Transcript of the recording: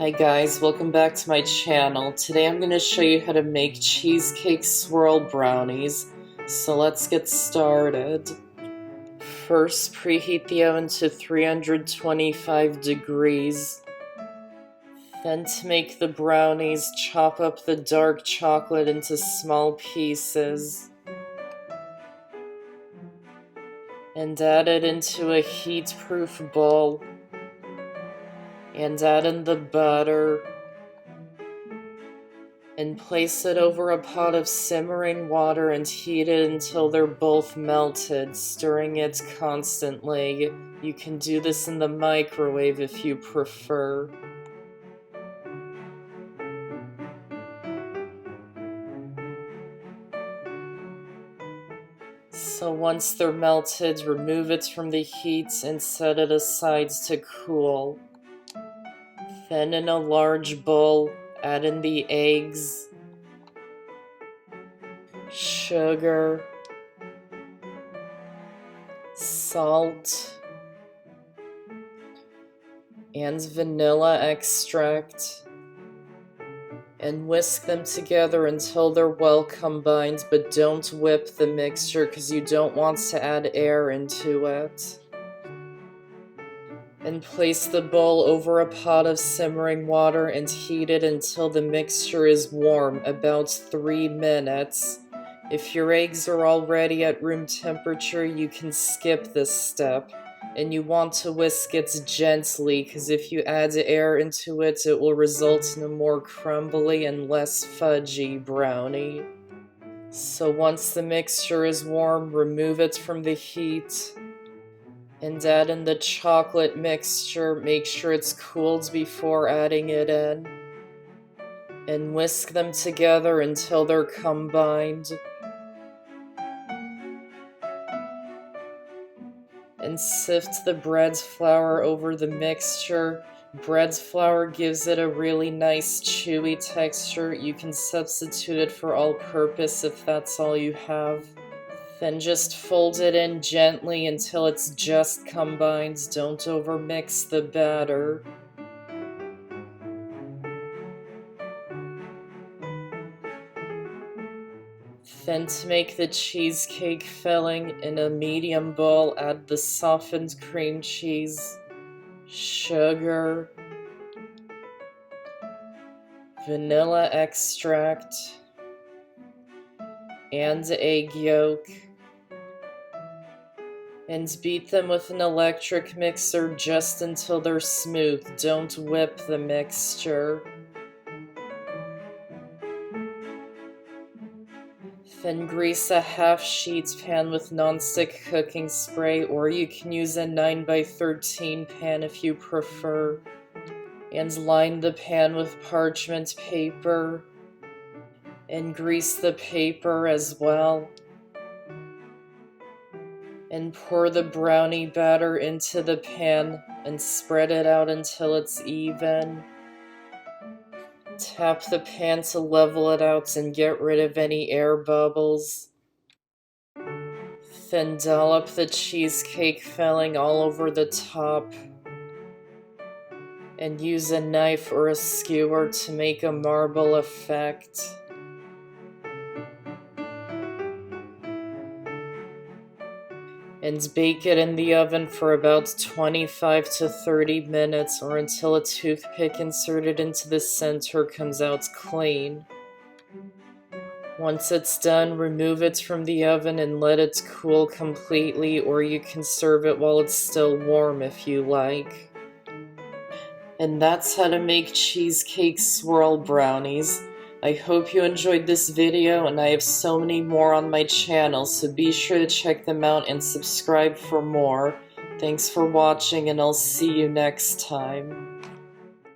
Hi guys, welcome back to my channel. Today I'm going to show you how to make cheesecake swirl brownies. So let's get started. First, preheat the oven to 325 degrees. Then to make the brownies, chop up the dark chocolate into small pieces. And add it into a heat-proof bowl. And add in the butter. And place it over a pot of simmering water and heat it until they're both melted, stirring it constantly. You can do this in the microwave if you prefer. So once they're melted, remove it from the heat and set it aside to cool. Then in a large bowl, add in the eggs, sugar, salt, and vanilla extract, and whisk them together until they're well combined, but don't whip the mixture because you don't want to add air into it. And place the bowl over a pot of simmering water and heat it until the mixture is warm, about 3 minutes. If your eggs are already at room temperature, you can skip this step. And you want to whisk it gently, because if you add air into it, it will result in a more crumbly and less fudgy brownie. So once the mixture is warm, remove it from the heat. And add in the chocolate mixture. Make sure it's cooled before adding it in. And whisk them together until they're combined. And sift the bread flour over the mixture. Bread flour gives it a really nice chewy texture. You can substitute it for all-purpose if that's all you have. Then just fold it in gently until it's just combined. Don't overmix the batter. Then to make the cheesecake filling, in a medium bowl, add the softened cream cheese, sugar, vanilla extract, and egg yolk. And beat them with an electric mixer just until they're smooth. Don't whip the mixture. Then grease a half-sheet pan with non-stick cooking spray, or you can use a 9x13 pan if you prefer. And line the pan with parchment paper. And grease the paper as well. And pour the brownie batter into the pan and spread it out until it's even. Tap the pan to level it out and get rid of any air bubbles. Then dollop the cheesecake filling all over the top. And use a knife or a skewer to make a marble effect. And bake it in the oven for about 25 to 30 minutes or until a toothpick inserted into the center comes out clean. Once it's done, remove it from the oven and let it cool completely, or you can serve it while it's still warm if you like. And that's how to make cheesecake swirl brownies. I hope you enjoyed this video, and I have so many more on my channel, so be sure to check them out and subscribe for more. Thanks for watching, and I'll see you next time.